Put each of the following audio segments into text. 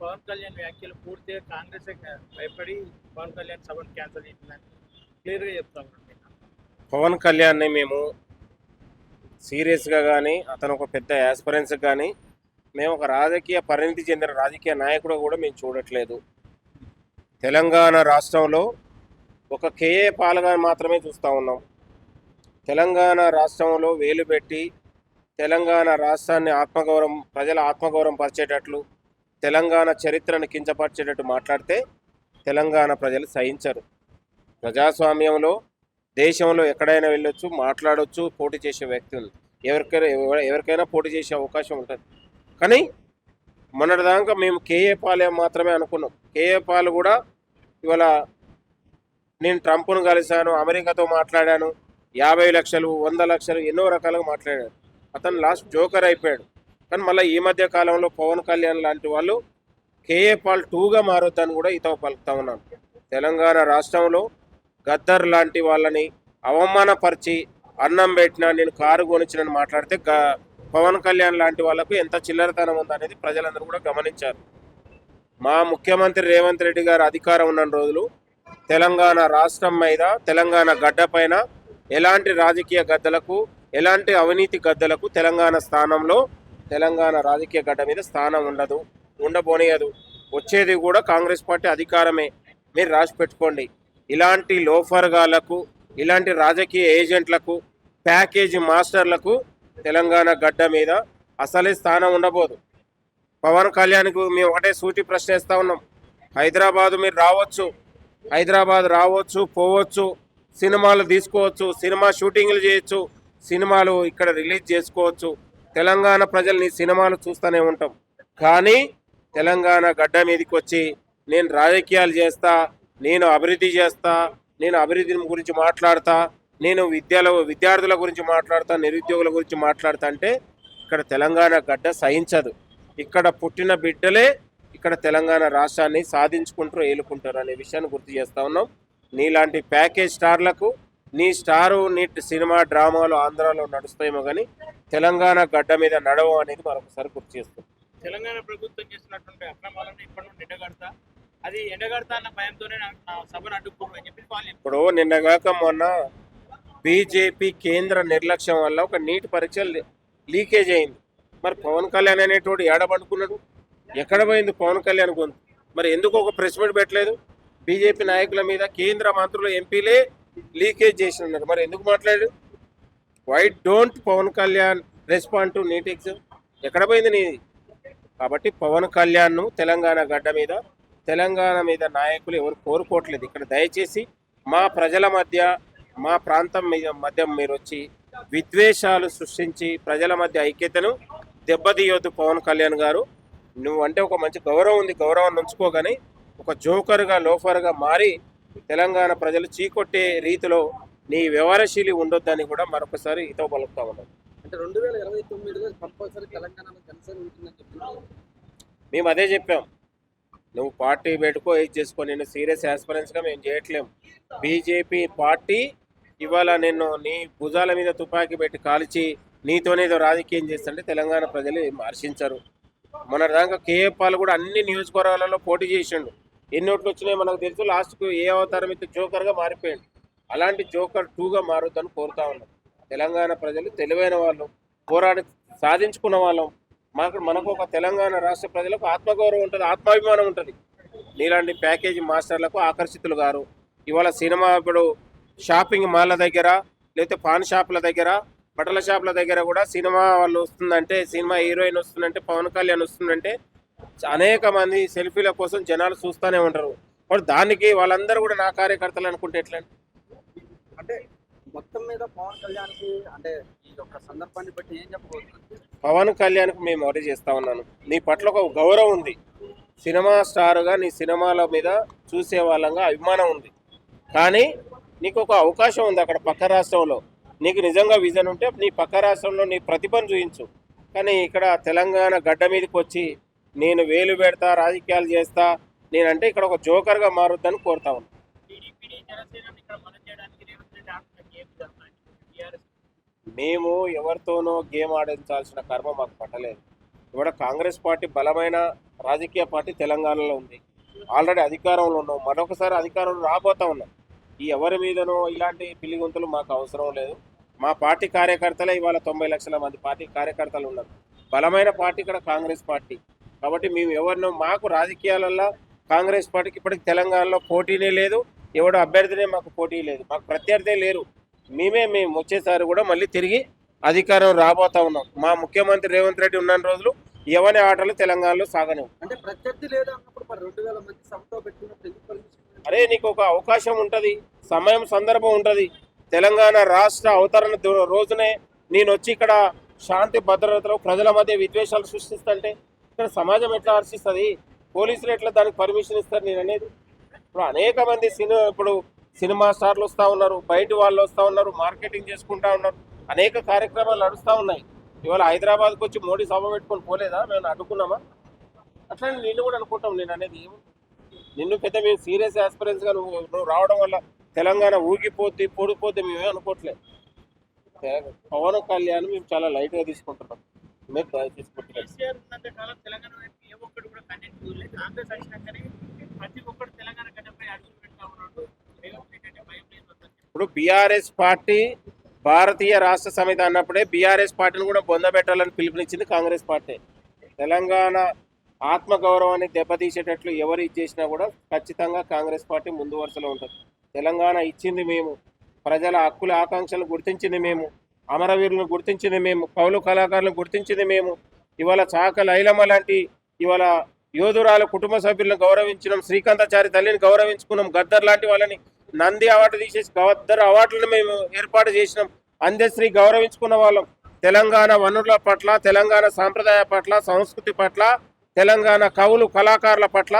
పవన్ కళ్యాణ్ వ్యాఖ్యలు పూర్తిగా కాంగ్రెస్ భయపడి పవన్ కళ్యాణ్ సభను క్యాన్సిల్ చేసిందని క్లియర్గా చెప్తా ఉన్నాను. పవన్ కళ్యాణ్ని మేము సీరియస్గా కానీ అతను ఒక పెద్ద యాస్పరెన్స్ కానీ మేము ఒక రాజకీయ పరిణితి చెందిన రాజకీయ నాయకుడు కూడా మేము చూడట్లేదు. తెలంగాణ రాష్ట్రంలో ఒక కేఏ పాల్గా మాత్రమే చూస్తూ ఉన్నాం. తెలంగాణ రాష్ట్రంలో వేలు పెట్టి తెలంగాణ రాష్ట్రాన్ని ఆత్మగౌరవం ప్రజల ఆత్మగౌరవం పరిచేటట్లు తెలంగాణ చరిత్రను కించపరిచేటట్టు మాట్లాడితే తెలంగాణ ప్రజలు సహించరు. ప్రజాస్వామ్యంలో దేశంలో ఎక్కడైనా వెళ్ళొచ్చు, మాట్లాడవచ్చు, పోటీ చేసే వ్యక్తి ఉంది. ఎవరికైనా పోటీ చేసే అవకాశం ఉంటుంది. కానీ మొన్నటిదాకా మేము కేఏ పాలే మాత్రమే అనుకున్నాం. కేఏ పాల్ కూడా ఇవాళ నేను ట్రంప్ను కలిశాను, అమెరికాతో మాట్లాడాను, 50 లక్షలు 100 లక్షలు ఎన్నో రకాలుగా మాట్లాడాడు. అతను లాస్ట్ జోకర్ అయిపోయాడు. కానీ మళ్ళీ ఈ మధ్య కాలంలో పవన్ కళ్యాణ్ లాంటి వాళ్ళు కేఏ పాల్ 2గా మారొద్దని కూడా ఇతవ పలుకుతా ఉన్నాను. తెలంగాణ రాష్ట్రంలో గద్దర్ లాంటి వాళ్ళని అవమానపరిచి అన్నం పెట్టినా నేను కారు కొనిచ్చినని మాట్లాడితే పవన్ కళ్యాణ్ లాంటి వాళ్ళకు ఎంత చిల్లరతనం ఉందనేది ప్రజలందరూ కూడా గమనించారు. మా ముఖ్యమంత్రి రేవంత్ రెడ్డి గారు అధికారం ఉన్న రోజులు తెలంగాణ రాష్ట్రం మీద తెలంగాణ గడ్డ పైన ఎలాంటి రాజకీయ గద్దలకు ఎలాంటి అవినీతి గద్దలకు తెలంగాణ స్థానంలో తెలంగాణ రాజకీయ గడ్డ మీద స్థానం ఉండదు, ఉండబోనియదు. వచ్చేది కూడా కాంగ్రెస్ పార్టీ అధికారమే. మీరు రాసి పెట్టుకోండి. ఇలాంటి లోఫర్గాలకు ఇలాంటి రాజకీయ ఏజెంట్లకు ప్యాకేజీ మాస్టర్లకు తెలంగాణ గడ్డ మీద అసలే స్థానం ఉండబోదు. పవన్ కళ్యాణ్కు మేము ఒకటే సూటి ప్రశ్న ఇస్తా ఉన్నాం. హైదరాబాదు మీరు రావచ్చు, హైదరాబాద్ రావచ్చు, పోవచ్చు, సినిమాలు తీసుకోవచ్చు, సినిమా షూటింగ్లు చేయొచ్చు, సినిమాలు ఇక్కడ రిలీజ్ చేసుకోవచ్చు. తెలంగాణ ప్రజలు నీ సినిమాలు చూస్తూనే ఉంటాం. కానీ తెలంగాణ గడ్డ మీదకి వచ్చి నేను రాజకీయాలు చేస్తా, నేను అభివృద్ధి చేస్తా, నేను అభివృద్ధి గురించి మాట్లాడతా, నేను విద్యార్థుల గురించి మాట్లాడతా, నిరుద్యోగుల గురించి మాట్లాడతా అంటే ఇక్కడ తెలంగాణ గడ్డ సహించదు. ఇక్కడ పుట్టిన బిడ్డలే ఇక్కడ తెలంగాణ రాష్ట్రాన్ని సాధించుకుంటూ ఏలుకుంటారు అనే విషయాన్ని గుర్తు చేస్తూ ఉన్నాం. నీలాంటి ప్యాకేజ్ స్టార్లకు నీ స్టారు నీ సినిమా డ్రామాలు ఆంధ్రాలో నడుస్తాయేమో కానీ తెలంగాణ గడ్డ మీద నడవ అనేది మరొకసారి గుర్తు చేస్తాం. తెలంగాణ ప్రభుత్వం చేస్తున్నటువంటి అక్రమాలను ఇప్పటి నుండి ఎండగడతా, అది ఎండగడతా అన్న భయంతోనే నా సభను అడ్డుకోమని చెప్పి వాళ్ళు ఇప్పుడు నిన్నగాక మొన్న బీజేపీ కేంద్ర నిర్లక్ష్యం వల్ల ఒక నీటి పరీక్ష లీకేజ్ అయింది. మరి పవన్ కళ్యాణ్ అనేటోడు ఏడబడుకున్నాడు, ఎక్కడ పోయింది పవన్ కళ్యాణ్ గొంతు? మరి ఎందుకు ఒక ప్రెస్ మీట్ పెట్టలేదు? బీజేపీ నాయకుల మీద కేంద్ర మంత్రులు ఎంపీలే లీకేజ్ చేసినారు, మరి ఎందుకు మాట్లాడారు? Why don't Pawan Kalyan respond to NEET exam? ఎక్కడ పోయింది నీది? కాబట్టి పవన్ కళ్యాణ్ను తెలంగాణ గడ్డ మీద తెలంగాణ మీద నాయకులు ఎవరు కోరుకోవట్లేదు. ఇక్కడ దయచేసి మా ప్రజల మధ్య మా ప్రాంతం మధ్య మీరు వచ్చి విద్వేషాలు సృష్టించి ప్రజల మధ్య ఐక్యతను దెబ్బతీయొద్దు. పవన్ కళ్యాణ్ గారు, నువ్వు అంటే ఒక మంచి గౌరవం ఉంది, గౌరవాన్ని ఉంచుకోగానే ఒక జోకర్గా లోఫర్గా మారి తెలంగాణ ప్రజలు చీకొట్టే రీతిలో నీ వ్యవహారశీలి ఉండొద్దని కూడా మరొకసారి ఇతో పలుకుతా ఉన్నాం. అంటే 2029లో కంపల్సరీ తెలంగాణలో జనసేన ఉంటుందని చెప్తున్నారు. మేము అదే చెప్పాం. నువ్వు పార్టీ పెట్టుకో, ఏది చేసుకో, నేను సీరియస్ యాస్పరెన్స్గా మేము చేయట్లేము. బీజేపీ పార్టీ ఇవాళ నిన్ను నీ భుజాల మీద తుపాకీ పెట్టి కాల్చి నీతోనేదో రాజకీయం చేస్తుంటే తెలంగాణ ప్రజలు హర్షించరు. మన దాకా కేఏ పాల్ కూడా అన్ని నియోజకవర్గాలలో పోటీ చేసిండు. ఎన్ని ఓట్లు వచ్చినాయో మనకు తెలుసు. లాస్ట్కు ఏ అవతారం అయితే జోకర్గా మారిపోయాడు. అలాంటి జోకర్ 2గా మారొద్దని కోరుతా ఉన్నాం. తెలంగాణ ప్రజలు తెలివైన వాళ్ళు, పోరాడి సాధించుకున్న వాళ్ళం. మనకు ఒక తెలంగాణ రాష్ట్ర ప్రజలకు ఆత్మగౌరవం ఉంటుంది, ఆత్మాభిమానం ఉంటుంది. నీలాంటి ప్యాకేజీ మాస్టర్లకు ఆకర్షితులు గారు. ఇవాళ సినిమా ఇప్పుడు షాపింగ్ మాల్ల దగ్గర లేకపోతే పాన్ షాపుల దగ్గర బట్టల షాపుల దగ్గర కూడా సినిమా వాళ్ళు వస్తుందంటే, సినిమా హీరోయిన్ వస్తుందంటే, పవన్ కళ్యాణ్ వస్తుందంటే అనేక మంది సెల్ఫీల కోసం జనాలు చూస్తూనే ఉంటారు. మరి దానికి వాళ్ళందరూ కూడా నా కార్యకర్తలు అనుకుంటే ఎట్లా? అంటే మొత్తం మీద పవన్ కళ్యాణ్కి అంటే ఈ యొక్క సందర్భాన్ని బట్టి ఏం చెప్పబోతున్నారు? పవన్ కళ్యాణ్కి మేము ఒకటి చేస్తా ఉన్నాను. నీ పట్ల ఒక గౌరవం ఉంది, సినిమా స్టార్గా నీ సినిమాల మీద చూసే వాళ్ళంగా అభిమానం ఉంది. కానీ నీకు ఒక అవకాశం ఉంది అక్కడ పక్క రాష్ట్రంలో. నీకు నిజంగా విజన్ ఉంటే నీ పక్క రాష్ట్రంలో నీ ప్రతిభను చూపించు. కానీ ఇక్కడ తెలంగాణ గడ్డ మీదకి వచ్చి నేను వేలు పెడతా, రాజకీయాలు చేస్తా, నేనంటే ఇక్కడ ఒక జోకర్గా మారొద్దని కోరుతా ఉన్నాను. మేము ఎవరితోనో గేమ్ ఆడించాల్సిన కర్మ మాకు పట్టలేదు. ఇవాళ కాంగ్రెస్ పార్టీ బలమైన రాజకీయ పార్టీ తెలంగాణలో ఉంది. ఆల్రెడీ అధికారంలో ఉన్నాం, మరొకసారి అధికారంలో రాబోతా ఉన్నాం. ఈ ఎవరి మీదనో ఇలాంటి పిల్లిగొంతులు మాకు అవసరం లేదు. మా పార్టీ కార్యకర్తలే ఇవాళ 90 లక్షల మంది పార్టీ కార్యకర్తలు ఉన్నారు. బలమైన పార్టీ ఇక్కడ కాంగ్రెస్ పార్టీ. కాబట్టి మేము ఎవరినో, మాకు రాజకీయాలలో కాంగ్రెస్ పార్టీకి ఇప్పటికి తెలంగాణలో పోటీనే లేదు, ఎవడు అభ్యర్థినే మాకు పోటీ లేదు, మాకు ప్రత్యర్థే లేరు. మేము వచ్చేసారి కూడా మళ్ళీ తిరిగి అధికారం రాబోతా ఉన్నాం. మా ముఖ్యమంత్రి రేవంత్ రెడ్డి ఉన్న రోజులు ఎవరి ఆటలు తెలంగాణలో సాగనివ్వు. అంటే ప్రత్యర్థి లేదు అన్నప్పుడు మరి 2000 మంది సభతో పెట్టుకున్నప్పుడు ఎందుకు పరిమితం? అరే, నీకు ఒక అవకాశం ఉంటుంది, సమయం సందర్భం ఉంటుంది. తెలంగాణ రాష్ట్ర అవతరణ రోజునే నేను వచ్చి ఇక్కడ శాంతి భద్రతలో ప్రజల మధ్య విద్వేషాలు సృష్టిస్తుంటే ఇక్కడ సమాజం ఎట్లా హర్షిస్తుంది? పోలీసులు ఎట్లా దానికి పర్మిషన్ ఇస్తారు? నేను అనేది ఇప్పుడు అనేక మంది సినిమా స్టార్లు వస్తూ ఉన్నారు, బయట వాళ్ళు వస్తూ ఉన్నారు, మార్కెటింగ్ చేసుకుంటా ఉన్నారు, అనేక కార్యక్రమాలు నడుస్తూ ఉన్నాయి. ఇవాళ హైదరాబాద్కి వచ్చి మోడీ సభ పెట్టుకొని పోలేదా? మేము అడ్డుకున్నామా? అట్లా నిన్ను కూడా అనుకుంటాం. నేను అనేది నిన్ను పెద్ద మేము సీరియస్ ఆస్పిరెన్స్గా నువ్వు రావడం వల్ల తెలంగాణ ఊగిపోద్ది పొడిపోద్ది మేమే అనుకోవట్లేదు. పవన్ కళ్యాణ్ మేము చాలా లైట్గా తీసుకుంటున్నాం. మీరు తీసుకుంటున్నారు. కేసీఆర్ ఉన్నంత కాలం తెలంగాణ వైపు ఏ ఒక్కడు కూడా కన్నెక్ట్ చూడలేదు. కాంగ్రెస్ వచ్చినాకనే ప్రతి ఒక్కడు తెలంగాణ కన్నెపై అడుగులు పెడతా ఉన్నాడు. భయం లేదు. ఇప్పుడు బీఆర్ఎస్ పార్టీ భారతీయ రాష్ట్ర సమితి అన్నప్పుడే బీఆర్ఎస్ పార్టీని కూడా బొందబెట్టాలని పిలుపునిచ్చింది కాంగ్రెస్ పార్టీ. తెలంగాణ ఆత్మగౌరవాన్ని దెబ్బతీసేటట్లు ఎవరు ఇచ్చేసినా కూడా ఖచ్చితంగా కాంగ్రెస్ పార్టీ ముందు వరుసలో ఉంటుంది. తెలంగాణ ఇచ్చింది మేము, ప్రజల హక్కుల ఆకాంక్షలను గుర్తించింది మేము, అమరవీరులను గుర్తించింది మేము, కౌలు కళాకారులను గుర్తించింది మేము. ఇవాళ చాక లైలమ్మ లాంటి ఇవాళ యోధురాలు కుటుంబ సభ్యులను గౌరవించినాం, శ్రీకాంతాచారి తల్లిని గౌరవించుకున్నాం, గద్దర్ లాంటి వాళ్ళని నంది అవార్డు తీసేసి గద్దర్ అవార్డులను మేము ఏర్పాటు చేసినాం, అందశ్రీ గౌరవించుకున్న వాళ్ళం. తెలంగాణ వనరుల పట్ల, తెలంగాణ సాంప్రదాయ పట్ల, సంస్కృతి పట్ల, తెలంగాణ కవులు కళాకారుల పట్ల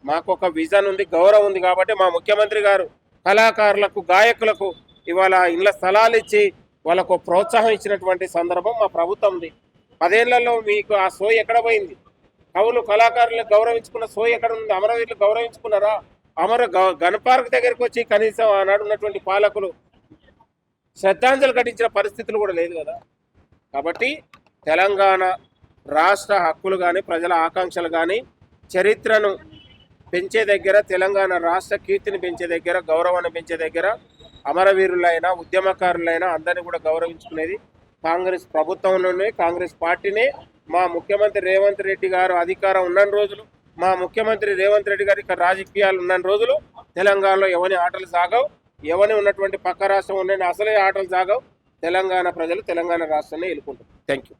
మాకు ఒక విజన్ ఉంది, గౌరవం ఉంది. కాబట్టి మా ముఖ్యమంత్రి గారు కళాకారులకు, గాయకులకు ఇవాళ ఇళ్ల స్థలాలు ఇచ్చి వాళ్ళకు ప్రోత్సాహం ఇచ్చినటువంటి సందర్భం మా ప్రభుత్వం ఉంది. 10 ఏళ్లలో మీకు ఆ సోయి ఎక్కడ పోయింది? కవులు కళాకారులకు గౌరవించుకున్న సోయి ఎక్కడ ఉంది? అమరవీరులు గౌరవించుకున్నారా? గన్ పార్క్ దగ్గరికి వచ్చి కనీసం ఆనాడు ఉన్నటువంటి పాలకులు శ్రద్ధాంజలి ఘటించిన పరిస్థితులు కూడా లేదు కదా. కాబట్టి తెలంగాణ రాష్ట్ర హక్కులు కానీ, ప్రజల ఆకాంక్షలు కానీ, చరిత్రను పెంచే దగ్గర, తెలంగాణ రాష్ట్ర కీర్తిని పెంచే దగ్గర, గౌరవాన్ని పెంచే దగ్గర అమరవీరులైనా, ఉద్యమకారులైనా అందరినీ కూడా గౌరవించుకునేది కాంగ్రెస్ ప్రభుత్వంలోనే, కాంగ్రెస్ పార్టీనే. మా ముఖ్యమంత్రి రేవంత్ రెడ్డి గారు అధికారం ఉన్న రోజులు, మా ముఖ్యమంత్రి రేవంత్ రెడ్డి గారు ఇక్కడ రాజకీయాలు ఉన్న రోజులు తెలంగాణలో ఎవరి ఆటలు సాగవు, ఎవరి ఉన్నటువంటి పక్క రాష్ట్రం ఉండే అసలే ఆటలు సాగవు. తెలంగాణ ప్రజలు తెలంగాణ రాష్ట్రాన్ని ఎన్నుకుంటారు. Thank you.